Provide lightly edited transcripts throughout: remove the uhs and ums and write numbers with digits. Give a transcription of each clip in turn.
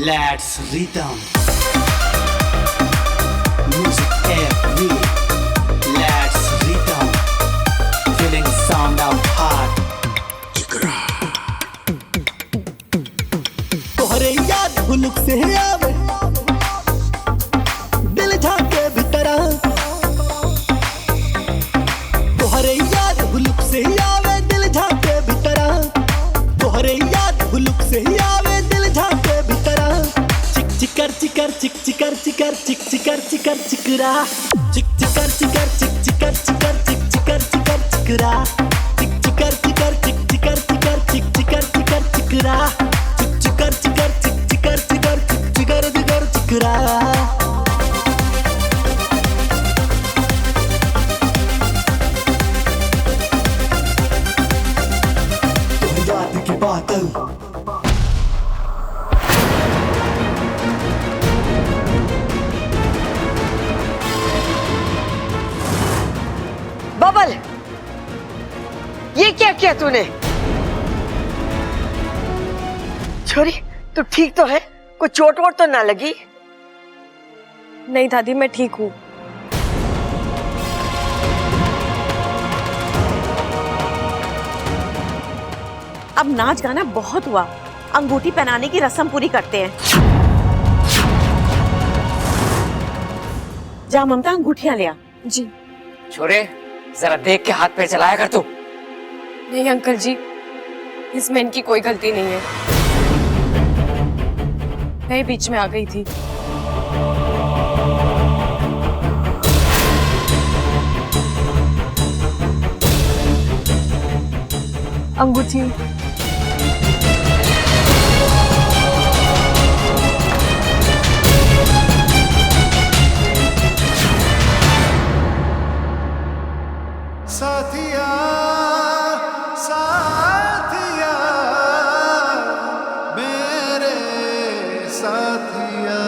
Let's rhythm. Music every. Let's rhythm. Feeling sound of heart. तोहरे याद हुलुक से आवे दिल झाके भीतर तोहरे याद हुलुक से आवे दिल झाके भीतर तोहरे याद हुलुक से आवे दिल झाके भीतर चिक चिकर चिकर चिक चिकर चिकर चिक चिकर चिकर चिकरा चिक चिकर चिकर चिक चिकर चिकर चिक चिकर चिकर चिकरा चिक चिकर चिकर चिक चिकर चिकर चिक चिकर चिकर चिकरा चिक चिकर चिकर चिक चिकर चिकर चिक चिकर चिकर चिकरा याद की बात बबल, ये क्या किया तूने? छोरी, तू ठीक तो है? कोई चोट वोट तो ना लगी? नहीं दादी, मैं ठीक हूँ। अब नाच गाना बहुत हुआ, अंगूठी पहनाने की रस्म पूरी करते हैं। जा ममता, अंगूठियां ले आ। जी। छोरे, जरा देख के हाथ पैर चलाया कर तू। नहीं अंकल जी, इसमें इनकी कोई गलती नहीं है, मैं बीच में आ गई थी। अंगूठी साथिया साथिया मेरे साथिया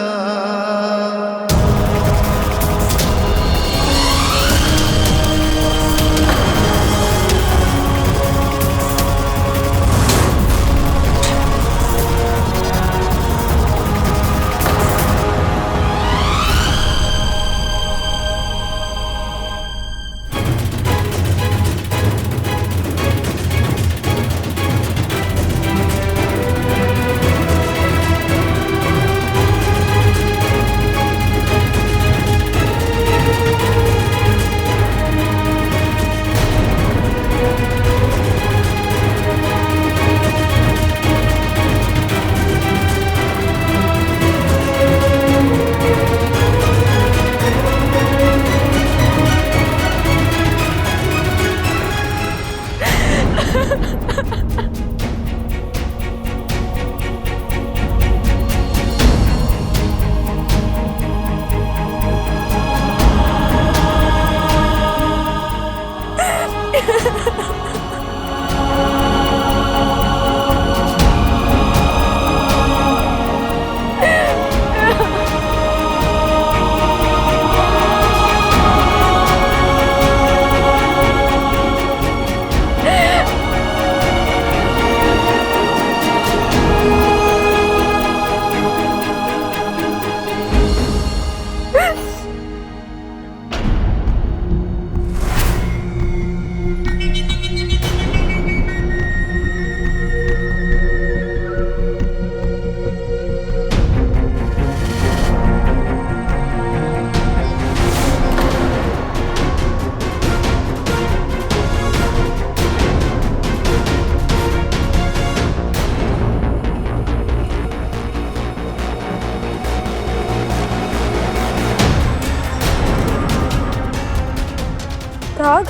दाग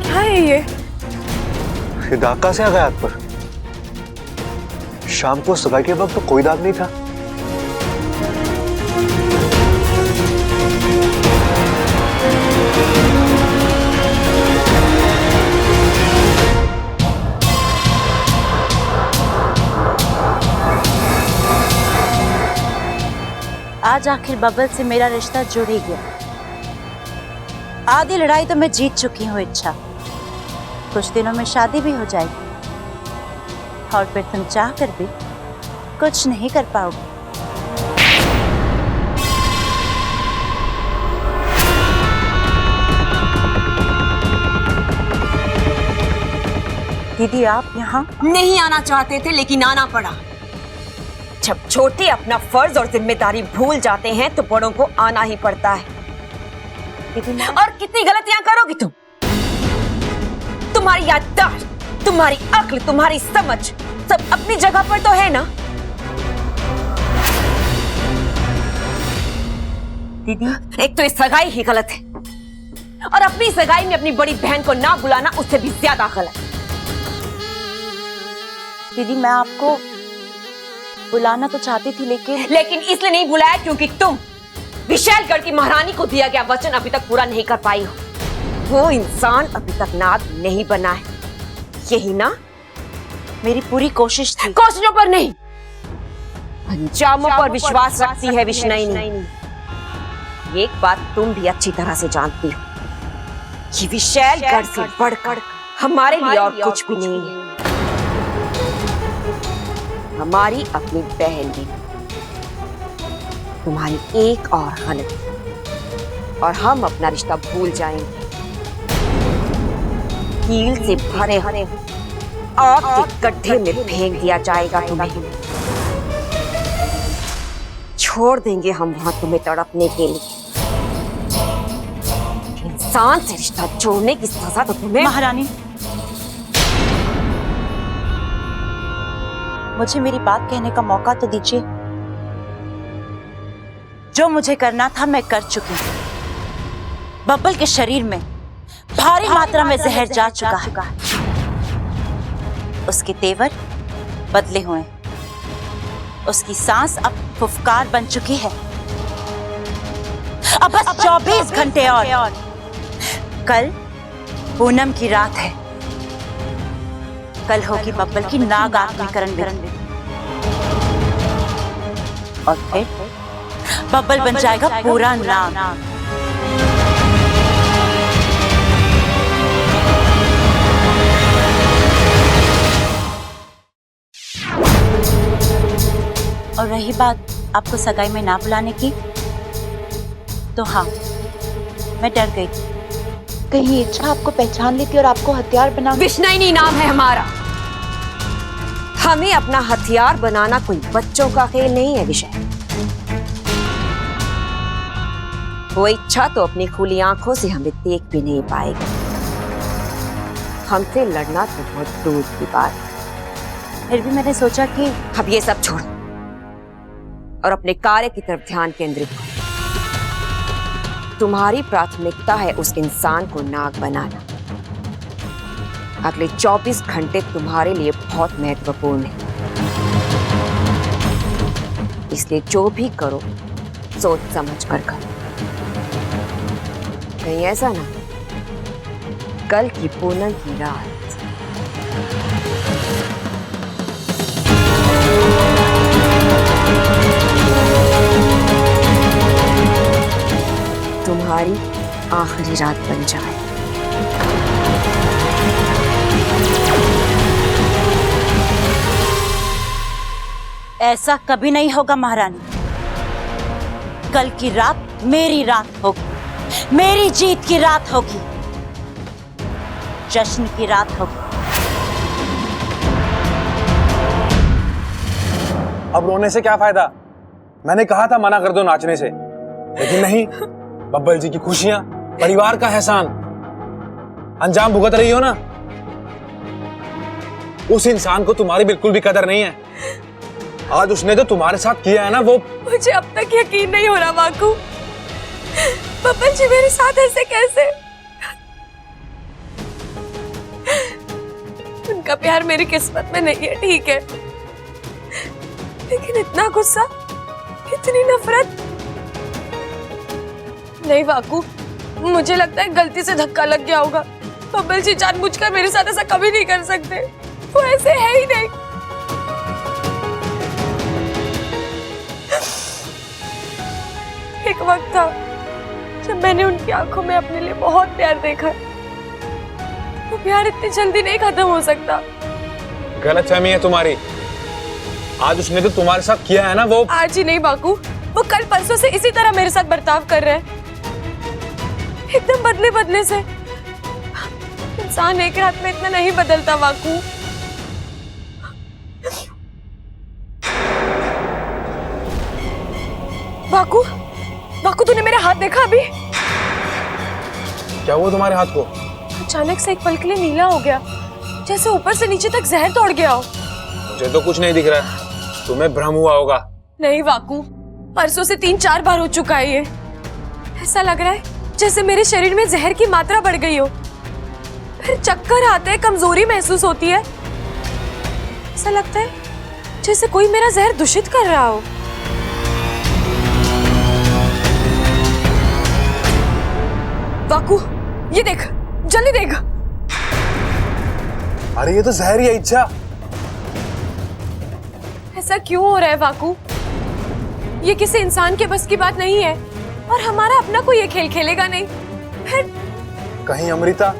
क्या है ये? दाग कहाँ से आ गया हाथ पर? शाम को सगाई के वक्त तो कोई दाग नहीं था। आज आखिर बबल से मेरा रिश्ता जुड़ ही गया। आधी लड़ाई तो मैं जीत चुकी हूँ इच्छा, कुछ दिनों में शादी भी हो जाएगी। और फिर तुम चाह कर भी कुछ नहीं कर पाओगे। दीदी आप यहाँ नहीं आना चाहते थे लेकिन आना पड़ा। जब छोटे अपना फर्ज और जिम्मेदारी भूल जाते हैं तो बड़ों को आना ही पड़ता है। दीदी और कितनी गलतियां करोगी तुम? तुम्हारी याददाश्त, तुम्हारी अक्ल, तुम्हारी समझ सब अपनी जगह पर तो है ना? दीदी एक तो ये सगाई ही गलत है और अपनी सगाई में अपनी बड़ी बहन को ना बुलाना उससे भी ज्यादा गलत। दीदी मैं आपको बुलाना तो चाहती थी लेकिन इसलिए नहीं बुलाया क्योंकि तुम विशालगढ़ की महारानी को दिया गया वचन अभी तक पूरा नहीं कर पाई हो। वो इंसान अभी तक नाग नहीं बना है, यही ना? मेरी पूरी कोशिश थी। कोशिशों पर नहीं, अंजामों पर विश्वास रखती है विष्णुनी। एक बात तुम भी अच्छी तरह से जानती हो कि विशालगढ़ से बढ़कर हमारे लिए और कुछ भी नहीं है। हमारी अपनी बहन भी, तुम्हारी एक और गलती और हम अपना रिश्ता भूल जाएंगे। कील से भरे आग के गड्ढे में फेंक दिया जाएगा तुम्हें। छोड़ देंगे हम वहां तुम्हें तड़पने के लिए। इंसान से रिश्ता जोड़ने की सजा तो तुम्हें। महारानी मुझे मेरी बात कहने का मौका तो दीजिए। जो मुझे करना था मैं कर चुकी हूँ। बब्बल के शरीर में भारी मात्रा में जहर जा चुका है। उसके तेवर बदले हुए, उसकी सांस अब फुफकार बन चुकी है। अब बस 24 घंटे और। कल पूनम की रात है। कल होगी बब्बल की नाग आत्मीकरण विधि और फिर बब्बल बन जाएगा पूरा नाग। और रही बात आपको सगाई में ना बुलाने की, तो हाँ मैं डर गई थी कहीं इच्छा आपको पहचान लेती और आपको हथियार बना। विष्णुनी नाम है हमारा। हमें अपना हथियार बनाना कोई बच्चों का खेल नहीं है विषय। वो इच्छा तो अपनी खुली आंखों से हमें देख भी नहीं पाएगी। हमसे लड़ना तो बहुत दूर की बात है। फिर भी मैंने सोचा कि अब ये सब छोड़ और अपने कार्य की तरफ ध्यान केंद्रित करो। तुम्हारी प्राथमिकता है उस इंसान को नाग बनाना। अगले 24 घंटे तुम्हारे लिए बहुत महत्वपूर्ण है, इसलिए जो भी करो सोच समझ कर करो। कहीं ऐसा ना कल की पूनम की रात तुम्हारी आखिरी रात बन जाए। ऐसा कभी नहीं होगा महारानी। कल की रात मेरी रात होगी, मेरी जीत की रात होगी, जश्न की रात होगी। अब रोने से क्या फायदा? मैंने कहा था मना कर दो नाचने से, लेकिन नहीं। बब्बल जी की खुशियां, परिवार का एहसान अंजाम भुगत रही हो ना। उस इंसान को तुम्हारी बिल्कुल भी कदर नहीं है। आज उसने तो तुम्हारे साथ किया है ना, वो मुझे अब तक यकीन नहीं हो रहा वाकू। बब्बल जी मेरे साथ ऐसे कैसे? उनका प्यार मेरी किस्मत में नहीं है, ठीक है, लेकिन इतना गुस्सा, इतनी नफरत नहीं वाकू। मुझे लगता है गलती से धक्का लग गया होगा। बब्बल जी जानबूझकर मेरे साथ ऐसा कभी नहीं कर सकते, वो ऐसे है ही नहीं। एक वक्त था जब मैंने उनकी आंखों में अपने लिए बहुत प्यार देखा। वो प्यार इतनी जल्दी नहीं खत्म हो सकता। गलतफहमी है तुम्हारी। आज उसने तो तुम्हारे साथ किया है ना वो। आज ही नहीं बाकू, वो कल परसों से इसी तरह मेरे साथ बर्ताव कर रहे हैं, एकदम बदले बदले से। इंसान एक रात में इतना नहीं बदलता बाकू। बाकू, बाकू तूने मेरा हाथ देखा अभी? क्या हुआ तुम्हारे हाथ को? अचानक से एक पल के लिए नीला हो गया, जैसे ऊपर से नीचे तक जहर दौड़ गया हो। मुझे तो कुछ नहीं दिख रहा है, तुम्हें भ्रम हुआ होगा। नहीं बाकू, परसों से 3-4 बार हो चुका है ये। ऐसा लग रहा है जैसे मेरे शरीर में जहर की मात्रा बढ़ गई हो, फिर चक्कर आते हैं, कमजोरी महसूस होती है। ऐसा लगता है जैसे कोई मेरा जहर दूषित कर रहा हो। बाकू ये देख, जल्दी देख। अरे ये तो जहर ही है इच्छा। ऐसा क्यों हो रहा है बाकू? ये किसी इंसान के बस की बात नहीं है, और हमारा अपना कोई ये खेल खेलेगा नहीं। फिर कहीं अमृता?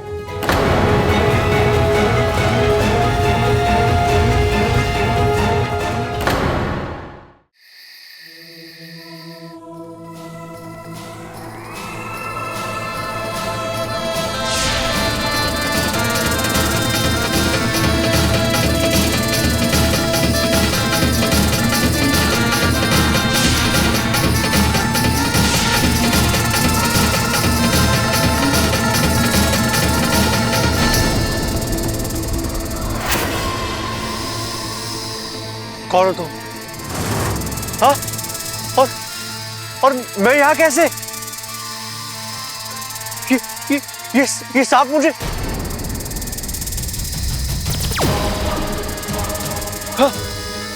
कौन हो तुम? हाँ? और मैं यहाँ कैसे? ये सांप मुझे, हाँ,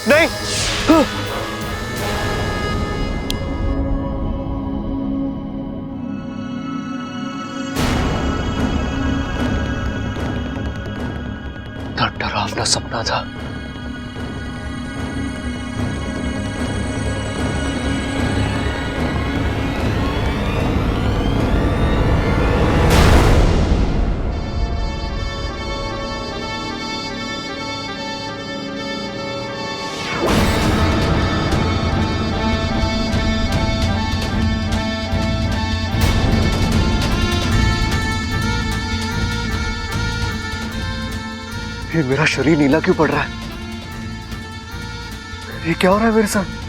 नहीं, हाँ। डरावना सपना था। ये मेरा शरीर नीला क्यों पड़ रहा है? ये क्या हो रहा है मेरे साथ?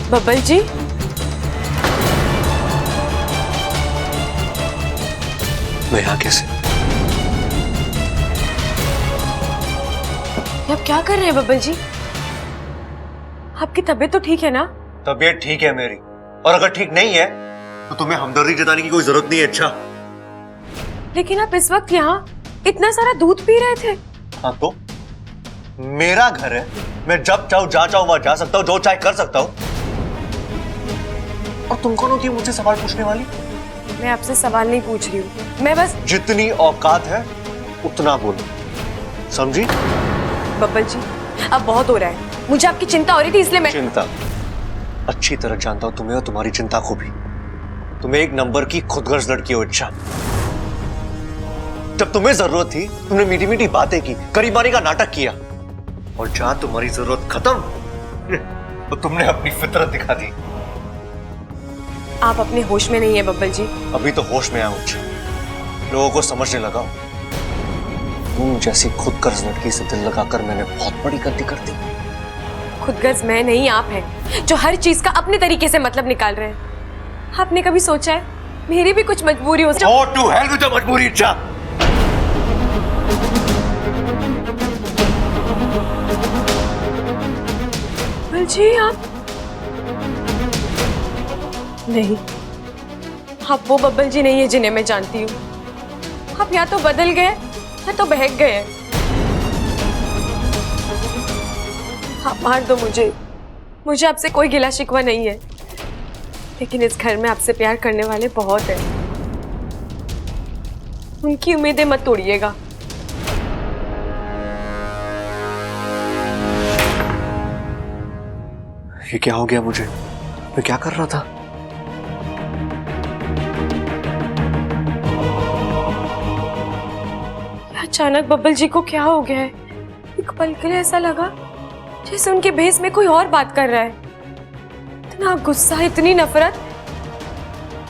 बब्बल जी, मैं यहाँ कैसे? आप क्या कर रहे हैं बब्बल जी? आपकी तबीयत तो ठीक है ना? तबीयत ठीक है मेरी, और अगर ठीक नहीं है तो तुम्हें हमदर्दी जताने की कोई जरूरत नहीं है। अच्छा, लेकिन आप इस वक्त यहाँ इतना सारा दूध पी रहे थे। हाँ तो मेरा घर है, मैं जब चाहूँ जहाँ चाहूँ वहां जा सकता हूँ, जो चाहे कर सकता हूँ। और तुम कौन होती है मुझसे सवाल पूछने वाली? मैं आपसे सवाल नहीं पूछ रही हूँ, मैं बस जितनी औकात है उतना बोलो, समझी? बब्बल जी अब बहुत हो रहा है, मुझे आपकी चिंता हो रही थी इसलिए मैं। चिंता? अच्छी तरह जानता हूँ तुम्हें और तुम्हारी चिंता को भी। तुम्हें एक नंबर की खुदगर्ज लड़की हो इच्छा। जब तुम्हें जरूरत थी तुमने मीठी मीठी बातें की, करीबानी का नाटक किया, और जहां तुम्हारी जरूरत खत्म तो तुमने अपनी फितरत दिखा दी। आप अपने होश में नहीं है बब्बल जी। अभी तो होश में आया हूं, लोगों को समझने लगा हूं। तुम जैसी खुदगर्ज लड़की से दिल लगाकर मैंने बहुत बड़ी गलती कर दी। खुदगर्ज मैं नहीं, आप हैं जो हर चीज का अपने तरीके से मतलब निकाल रहे हैं। आपने कभी सोचा है मेरी भी कुछ मजबूरी हो? Go to hell with the मजबूरी इच्छा। जी आप नहीं, आप वो बब्बल जी नहीं है जिन्हें मैं जानती हूँ। आप या तो बदल गए या तो बहक गए। आप मार दो मुझे आपसे कोई गिला शिकवा नहीं है, लेकिन इस घर में आपसे प्यार करने वाले बहुत हैं। उनकी उम्मीदें मत तोड़िएगा। ये क्या हो गया मुझे? मैं क्या कर रहा था? अचानक बब्बल जी को क्या हो गया है? एक पल के लिए ऐसा लगा जैसे उनके भेस में कोई और बात कर रहा है। इतना गुस्सा, इतनी नफरत,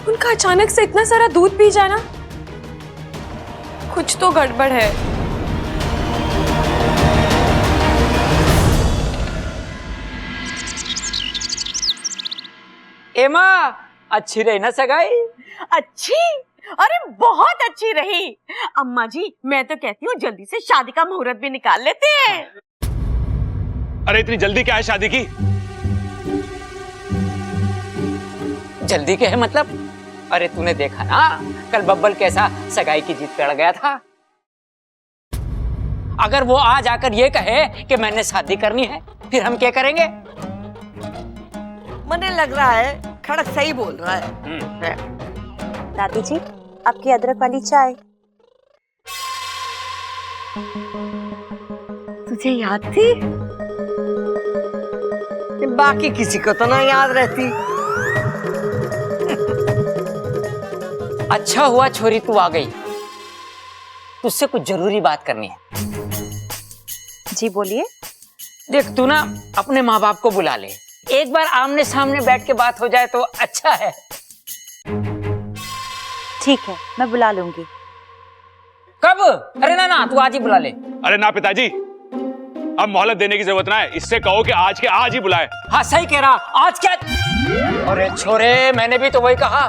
उनका अचानक से इतना सारा दूध पी जाना, कुछ तो गड़बड़ है। एमा, अच्छी रही ना सगाई? अच्छी? अरे बहुत अच्छी रही अम्मा जी। मैं तो कहती हूँ जल्दी से शादी का मुहूर्त भी निकाल लेते हैं। अरे इतनी जल्दी क्या है शादी की? जल्दी क्या है मतलब? अरे तूने देखा ना कल बब्बल कैसा सगाई की जीत पे अड़ गया था। अगर वो आज आकर ये कहे कि मैंने शादी करनी है, फिर हम क्या करेंगे? मुझे लग रहा है खड़क सही बोल रहा है। दादी जी, आपकी अदरक वाली चाय। तुझे याद थी? बाकी किसी को तो ना याद रहती। अच्छा हुआ छोरी तू आ गई, तुझसे कुछ जरूरी बात करनी है। जी बोलिए। देख तू ना अपने माँ बाप को बुला ले, एक बार आमने सामने बैठ के बात हो जाए तो अच्छा है। ठीक है, मैं बुला लूंगी। कब? अरे ना तू आज ही बुला ले। अरे ना पिताजी, अब मोहलत देने की जरूरत ना है, इससे कहो कि आज के आज ही बुलाए। हाँ सही कह रहा, आज क्या? अरे छोरे, मैंने भी तो वही कहा।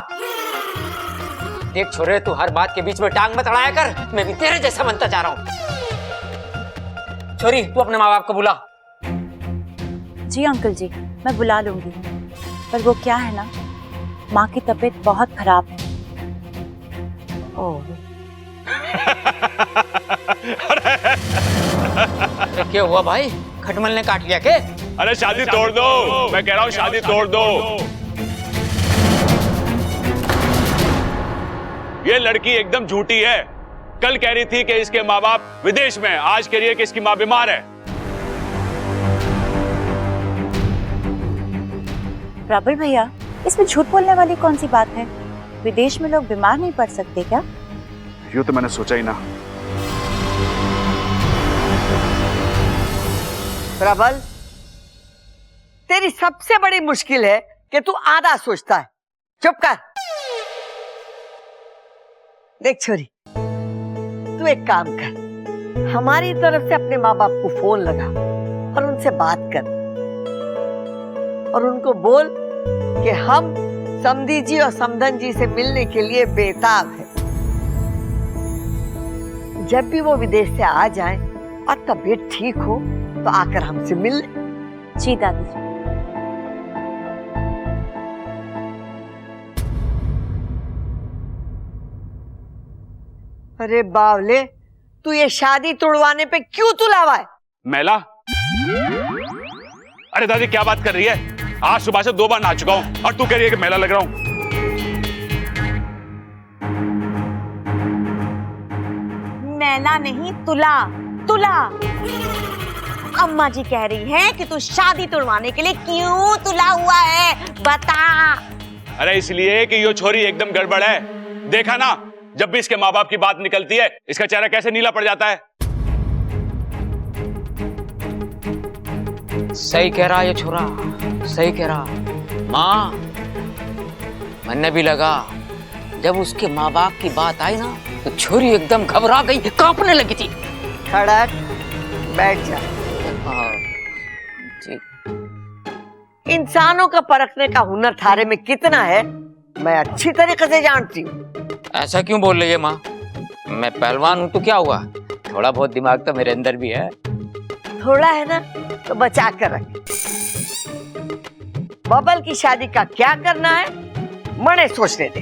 देख छोरे, तू हर बात के बीच में टांग मत अड़ाया कर, मैं भी तेरे जैसा बनता जा रहा हूँ। छोरी तू अपने माँ बाप को बुला। जी अंकल जी, मैं बुला लूंगी, पर वो क्या है ना, माँ की तबीयत बहुत खराब है। क्या हुआ भाई? खटमल ने काट लिया के? अरे शादी तोड़ दो, मैं कह रहा हूँ शादी तोड़ दो। ये लड़की एकदम झूठी है। कल कह रही थी कि इसके माँ बाप विदेश में, आज कह रही है कि इसकी माँ बीमार है। प्रबल भैया, इसमें झूठ बोलने वाली कौन सी बात है? विदेश में लोग बीमार नहीं पड़ सकते क्या? यूं तो मैंने सोचा ही ना। प्रबल, तेरी सबसे बड़ी मुश्किल है कि तू आधा सोचता है। चुप कर। देख छोरी, तू एक काम कर, हमारी तरफ से अपने माँ बाप को फोन लगा और उनसे बात कर और उनको बोल कि हम समधी जी और समधन जी से मिलने के लिए बेताब हैं। जब भी वो विदेश से आ जाएं और तबीयत ठीक हो तो आकर हमसे मिल ले। जी दादी जी। अरे बावले, तू ये शादी तोड़वाने पे क्यों तुलावा है? मैला? अरे दादी क्या बात कर रही है? आज सुबह से 2 बार नहा चुका हूं और तू कह रही है कि मैला लग रहा हूं। मैला नहीं, तुला तुला। अम्मा जी कह रही हैं कि तू शादी तोड़वाने के लिए क्यों तुला हुआ है, बता। अरे इसलिए कि ये छोरी एकदम गड़बड़ है। देखा ना, जब भी इसके माँ बाप की बात निकलती है इसका चेहरा कैसे नीला पड़ जाता है। सही कह रहा ये छोरा, सही कह रहा। माँ, मैंने भी लगा जब उसके माँ बाप की बात आई ना तो छोरी एकदम घबरा गई, कांपने लगी थी। खड़क बैठ जा। जी। इंसानों का परखने का हुनर थारे में कितना है मैं अच्छी तरीके से जानती हूँ। ऐसा क्यों बोल रही है माँ? मैं पहलवान हूँ तो क्या हुआ, थोड़ा बहुत दिमाग तो मेरे अंदर भी है। थोड़ा है ना तो बचा कर रख। बबल की शादी का क्या करना है मने सोचने दे।